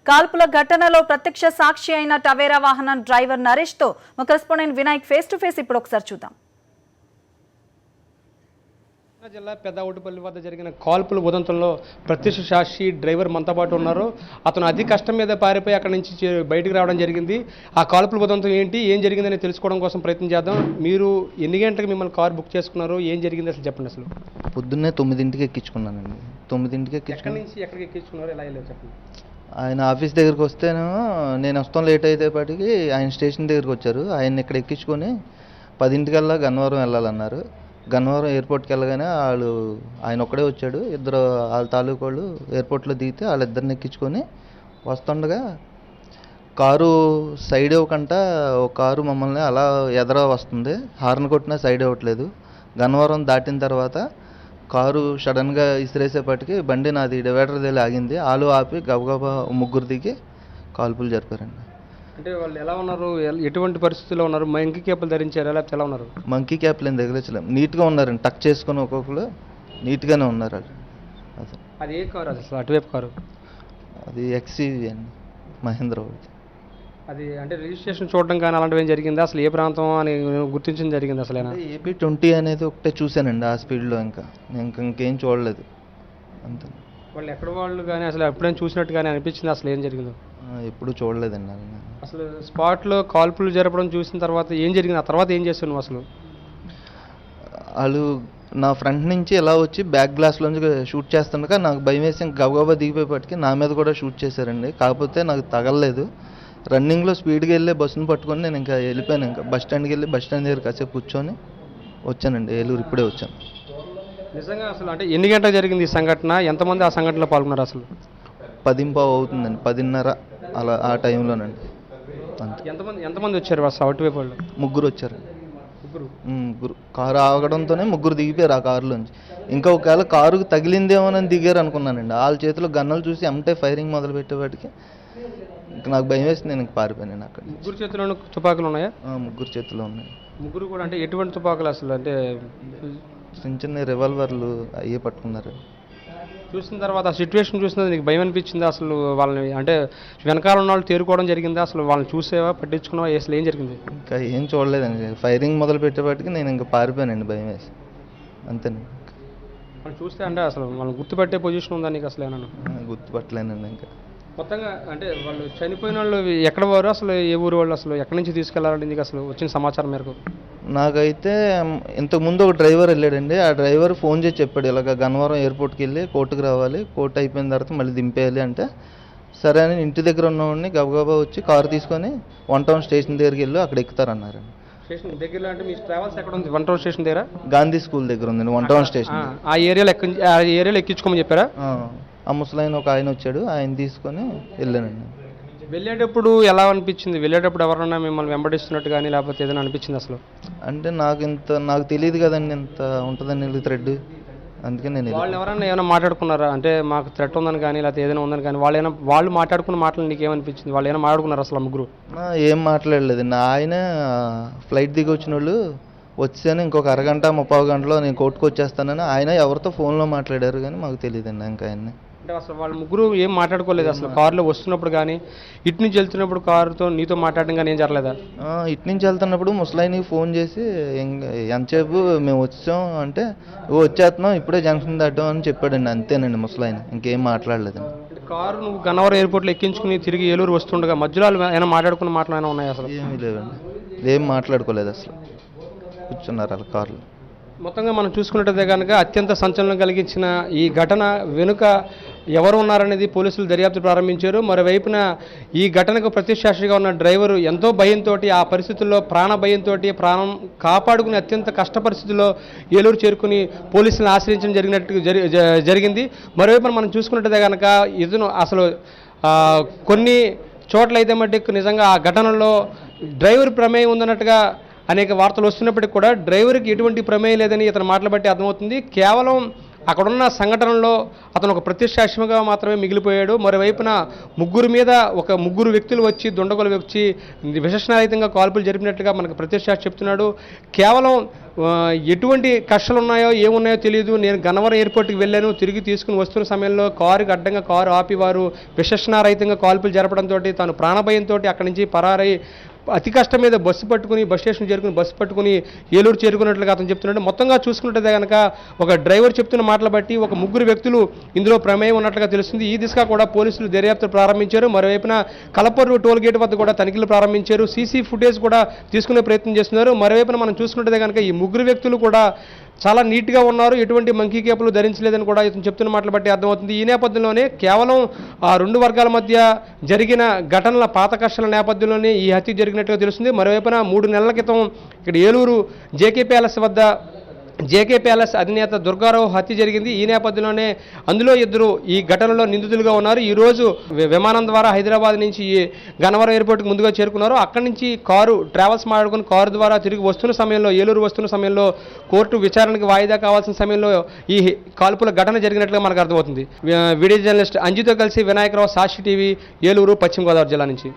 కాల్పుల ఘటనలో ప్రత్యక్ష సాక్షి అయిన టవేరా వాహనం డ్రైవర్ నరేష్ తో మా correspondent Vinayak face to face ఇప్పుడు ఒకసారి చూద్దాం. జిల్లా పెద్దవుటిపల్లి వద్ద జరిగిన కాల్పుల ఉదంతంలో ప్రత్యక్ష సాక్షి డ్రైవర్ మనతో పాటు ఉన్నారు. అతను అతి కష్టం మీద పారిపోయి అక్కడి నుంచి బయటికి రావడం జరిగింది. ఆ కాల్పుల ఉదంతం ఏంటి, ఏం జరిగిందని తెలుసుకోవడం కోసం ప్రయత్నం చేద్దాం. మీరు ఎన్ని గంటలకు మిమ్మల్ని కార్ బుక్ చేసుకున్నారు, ఏం జరిగింది అసలు చెప్పండి. అసలు పొద్దున్నే 9ంటికి ఎక్కించుకున్నానండి. 9ంటికి ఎక్కడి నుంచి ఎక్కడికి ఎక్కించుకున్నారు, ఎలా వెళ్ళారు చెప్పండి. ఆయన ఆఫీస్ దగ్గరికి వస్తేనేమో నేను వస్తాం లేట్ అయితేపాటికి ఆయన స్టేషన్ దగ్గరికి వచ్చారు. ఆయన ఇక్కడ ఎక్కించుకొని 10ంటికల్లా గన్నవరం వెళ్ళాలన్నారు. గన్నవరం ఎయిర్పోర్ట్కి వెళ్ళగానే ఆయన ఒక్కడే వచ్చాడు. ఇద్దరు వాళ్ళ తాలూకు వాళ్ళు ఎయిర్పోర్ట్లో దిగితే వాళ్ళిద్దరిని ఎక్కించుకొని వస్తుండగా కారు సైడ్ ఇవ్వకుండా ఒక కారు మమ్మల్ని అలా ఎదర వస్తుంది. హార్న్ కొట్టినా సైడ్ ఇవ్వట్లేదు. గన్నవరం దాటిన తర్వాత కారు సడన్గా ఇసిరేసేపటికి బండి నాది డివైడర్ దగ్గర ఆగింది. ఆలు ఆపి గబగబా ముగ్గురు దిగి కాల్పులు జరిపారండి. అంటే వాళ్ళు ఎలా ఉన్నారు, ఎటువంటి పరిస్థితుల్లో ఉన్నారు, మంకీ క్యాప్లు ధరించారు, లేకపోతే ఎలా ఉన్నారు? మంకీ క్యాప్లు ఏం తగిలించలేం, నీట్గా ఉన్నారండి. టక్ చేసుకుని ఒక్కొక్కరు నీట్గానే ఉన్నారు. అసలు అది ఏ కారు, అసలు అటువైపు కారు? అది XUV అండి, మహేంద్ర. అది అంటే రిజిస్ట్రేషన్ చూడడం కానీ అలాంటివి ఏం జరిగిందా, అసలు ఏ ప్రాంతం అని గుర్తించడం జరిగింది అసలు? AP20 అనేది ఒకటే చూశానండి ఆ స్పీడ్లో. ఇంకేం చూడలేదు అంతే. వాళ్ళు ఎక్కడ వాళ్ళు కానీ అసలు ఎప్పుడైనా చూసినట్టు కానీ అనిపించింది, అసలు ఏం జరిగిందో? ఎప్పుడు చూడలేదండి. అసలు స్పాట్లో కాల్పులు జరపడం చూసిన తర్వాత ఏం జరిగింది, ఆ తర్వాత ఏం చేస్తున్నావు అసలు? వాళ్ళు నా ఫ్రంట్ నుంచి ఎలా వచ్చి బ్యాక్ గ్లాస్లోంచి షూట్ చేస్తుండగా నాకు భయం వేసి గబగబా దిగిపోయేపటికి నా మీద కూడా షూట్ చేశారండి. కాకపోతే నాకు తగలలేదు. రన్నింగ్లో స్పీడ్గా వెళ్ళి బస్సును పట్టుకొని నేను ఇంకా వెళ్ళిపోయాను. ఇంకా బస్ స్టాండ్కి వెళ్ళి బస్ స్టాండ్ దగ్గర కాసేపు కూర్చొని వచ్చానండి. ఏలూరు ఇప్పుడే వచ్చాను. నిజంగా అసలు అంటే ఎన్ని గంటలకు జరిగింది ఈ సంఘటన, ఎంతమంది ఆ సంఘటనలో పాల్గొన్నారు అసలు? 10:15 అవుతుందండి, 10:30 అలా ఆ టైంలోనండి. ఎంతమంది వచ్చారు అసలు అటువైపు వాళ్ళు? ముగ్గురు వచ్చారు. ముగ్గురు కారు ఆగడంతోనే ముగ్గురు దిగిపోయారు ఆ కారులోంచి. ఇంకా ఒకవేళ కారుకు తగిలిందేమోనని దిగారు అనుకున్నానండి. వాళ్ళ చేతిలో గన్నలు చూసి అమ్మటే ఫైరింగ్ మొదలు పెట్టేవాటికి ఇంకా నాకు భయం వేసి నేను పారిపోయాను అక్కడ. ముగ్గురు చేతిలో తుపాకులు ఉన్నాయా? ముగ్గురు చేతిలో ఉన్నాయి. ముగ్గురు కూడా అంటే ఎటువంటి తుపాకులు అసలు? అంటే చిన్న చిన్న రివాల్వర్లు అయ్యే పట్టుకున్నారు. చూసిన తర్వాత ఆ సిచ్యువేషన్ చూసిన నీకు భయం అనిపించిందా అసలు? వాళ్ళని అంటే వెనకాల ఉన్న వాళ్ళు తేరుకోవడం జరిగిందా అసలు? వాళ్ళని చూసేవా, పట్టించుకున్నావా, అసలు ఏం జరిగింది? ఇంకా ఏం చూడలేదండి. ఫైరింగ్ మొదలు పెట్టేపాటికి నేను ఇంకా పారిపోయానండి భయం వేసి, అంతేనండి. వాళ్ళు చూస్తే అంటే అసలు వాళ్ళని గుర్తుపట్టే పొజిషన్ ఉందా నీకు అసలు? ఏమన్నా గుర్తుపట్టలేనండి. ఇంకా మొత్తంగా అంటే వాళ్ళు చనిపోయిన వాళ్ళు ఎక్కడ వారు, అసలు ఏ ఊరు వాళ్ళు, అసలు ఎక్కడి నుంచి తీసుకెళ్లారండి నీకు అసలు వచ్చిన సమాచారం మేరకు? నాకైతే ఇంతకుముందు ఒక డ్రైవర్ వెళ్ళాడండి. ఆ డ్రైవర్ ఫోన్ చేసి చెప్పాడు, ఇలాగ గన్నవరం ఎయిర్పోర్ట్కి వెళ్ళి కోర్టుకు రావాలి, కోర్టు అయిపోయిన తర్వాత మళ్ళీ దింపేయాలి అంటే, సరే అని ఇంటి దగ్గర ఉన్నవాడిని గబగబా వచ్చి కారు తీసుకొని 1 టౌన్ స్టేషన్ దగ్గరికి వెళ్ళి అక్కడ ఎక్కుతారన్నారు. స్టేషన్ దగ్గరలో అంటే మీ ట్రావెల్స్ ఎక్కడ ఉంది? 1 టౌన్ స్టేషన్ దగ్గర గాంధీ స్కూల్ దగ్గర ఉందండి 1 టౌన్ స్టేషన్. ఆ ఏరియాలో ఎక్కించుకోమని చెప్పారా? ఆ ముసలాయన ఒక ఆయన వచ్చాడు, ఆయన తీసుకొని వెళ్ళానండి. వెళ్ళేటప్పుడు ఎలా అనిపించింది? వెళ్ళేటప్పుడు ఎవరన్నా మిమ్మల్ని వెంబడిస్తున్నట్టు కానీ లేకపోతే ఏదైనా అనిపించింది అసలు? అంటే నాకు తెలియదు కదండి ఇంత ఉంటుందని థ్రెడ్. అందుకే నేను వాళ్ళు ఎవరైనా ఏమైనా మాట్లాడుకున్నారా? అంటే మాకు థ్రెట్ ఉందని కానీ లేకపోతే ఏదైనా ఉందని కానీ వాళ్ళు మాట్లాడుకున్న మాటలు నీకు ఏమనిపించింది? వాళ్ళు ఏమైనా మాట్లాడుకున్నారు అసలు ముగ్గురు? ఏం మాట్లాడలేదండి. ఆయన ఫ్లైట్ దిగి వచ్చిన వాళ్ళు వచ్చాను ఇంకొక అరగంట 30 గంటలో నేను కోర్టుకు వచ్చేస్తానని ఆయన ఎవరితో ఫోన్లో మాట్లాడారు కానీ మాకు తెలియదండి. ఇంకా ఆయన్ని అంటే అసలు వాళ్ళ ముగ్గురు ఏం మాట్లాడుకోలేదు అసలు? కారులో వస్తున్నప్పుడు కానీ ఇటు నుంచి వెళ్తున్నప్పుడు కారుతో నీతో మాట్లాడడం కానీ ఏం జరగలేదా? ఇటు నుంచి వెళ్తున్నప్పుడు ముసలాయినికి ఫోన్ చేసి ఎంతసేపు మేము వచ్చాం అంటే వచ్చేస్తున్నాం ఇప్పుడే జంక్షన్ దాటాం అని చెప్పాడండి. అంతేనండి ముసలాయన, ఇంకేం మాట్లాడలేదండి. కారు నువ్వు గన్నవరం ఎయిర్పోర్ట్లో ఎక్కించుకుని తిరిగి ఏలూరు వస్తుండగా మధ్యలో ఏమైనా మాట్లాడుకున్న మాటలు ఏమైనా ఉన్నాయా అసలు? ఏమీ లేవండి, ఏం మాట్లాడుకోలేదు అసలు. కూర్చున్నారు వాళ్ళ కార్లు. మొత్తంగా మనం చూసుకున్నట్టయితే కనుక అత్యంత సంచలనం కలిగించిన ఈ ఘటన వెనుక ఎవరు ఉన్నారనేది పోలీసులు దర్యాప్తు ప్రారంభించారు. మరోవైపున ఈ ఘటనకు ప్రత్యక్షసాక్షిగా ఉన్న డ్రైవరు ఎంతో భయంతో, ఆ పరిస్థితుల్లో ప్రాణ భయంతో ప్రాణం కాపాడుకుని అత్యంత కష్ట పరిస్థితుల్లో ఏలూరు చేరుకుని పోలీసులను ఆశ్రయించడం జరిగింది. మరోవైపున మనం చూసుకున్నట్టయితే కనుక ఇతను అసలు కొన్ని చోట్లయితే మటుకు నిజంగా ఆ ఘటనలో డ్రైవర్ ప్రమేయం ఉందన్నట్టుగా అనేక వార్తలు వస్తున్నప్పటికీ కూడా డ్రైవర్కి ఎటువంటి ప్రమేయం లేదని ఇతను మాటలు బట్టి అర్థమవుతుంది. కేవలం అక్కడున్న సంఘటనలో అతను ఒక ప్రత్యక్షసాక్ష్యంగా మాత్రమే మిగిలిపోయాడు. మరోవైపున ముగ్గురు వ్యక్తులు వచ్చి దుండగులు వచ్చి విశేషణారహితంగా కాల్పులు జరిపినట్లుగా మనకు ప్రత్యక్షసాక్షి చెప్తున్నాడు. కేవలం ఎటువంటి కష్టాలు ఉన్నాయో ఏమున్నాయో తెలియదు, నేను గన్నవరం ఎయిర్పోర్ట్కి వెళ్ళాను, తిరిగి తీసుకుని వస్తున్న సమయంలో కారుకి అడ్డంగా కారు ఆపి వారు విశేషణారహితంగా కాల్పులు జరపడంతో తాను ప్రాణభయంతో అక్కడి నుంచి పరారై అతి కష్టం మీద బస్సు స్టేషన్ చేరుకుని బస్సు పట్టుకుని ఏలూరు చేరుకున్నట్లుగా అతను చెప్తున్నాడు. మొత్తంగా చూసుకున్నట్లయితే కనుక ఒక డ్రైవర్ చెప్తున్న మాటలు బట్టి ఒక ముగ్గురు వ్యక్తులు ఇందులో ప్రమేయం ఉన్నట్లుగా తెలుస్తుంది. ఈ దిశగా కూడా పోలీసులు దర్యాప్తు ప్రారంభించారు. మరోవైపున కలపర్రు టోల్ గేట్ వద్ద కూడా తనిఖీలు ప్రారంభించారు. సీసీ ఫుటేజ్ కూడా తీసుకునే ప్రయత్నం చేస్తున్నారు. మరోవైపున మనం చూసుకున్నట్లయితే కనుక ఈ ముగ్గురు వ్యక్తులు కూడా చాలా నీట్గా ఉన్నారు, ఎటువంటి మంకీ కేపులు ధరించలేదని కూడా ఇతను చెప్తున్న మాటలు బట్టి అర్థమవుతుంది. ఈ నేపథ్యంలోనే కేవలం ఆ రెండు వర్గాల మధ్య జరిగిన ఘటనల పాత కష్టాల నేపథ్యంలోనే ఈ హత్య జరిగినట్టుగా తెలుస్తుంది. మరోవైపున 3 నెలల క్రితం ఇక్కడ ఏలూరు జేకే ప్యాలెస్ అధినేత దుర్గారావు హత్య జరిగింది. ఈ నేపథ్యంలోనే అందులో ఇద్దరు ఈ ఘటనలో నిందితులుగా ఉన్నారు. ఈరోజు విమానం ద్వారా హైదరాబాద్ నుంచి గన్నవరం ఎయిర్పోర్ట్కి ముందుగా చేరుకున్నారు. అక్కడి నుంచి ట్రావెల్స్ మాట్లాడుకుని కారు ద్వారా తిరిగి వస్తున్న సమయంలో ఏలూరు వస్తున్న సమయంలో కోర్టు విచారణకు వాయిదా కావాల్సిన సమయంలో ఈ కాల్పుల ఘటన జరిగినట్లుగా మనకు అర్థమవుతుంది. వీడియో జర్నలిస్ట్ అంజితో కలిసి వినాయకరావు, సాక్షి టీవీ, ఏలూరు, పశ్చిమ గోదావరి జిల్లా నుంచి.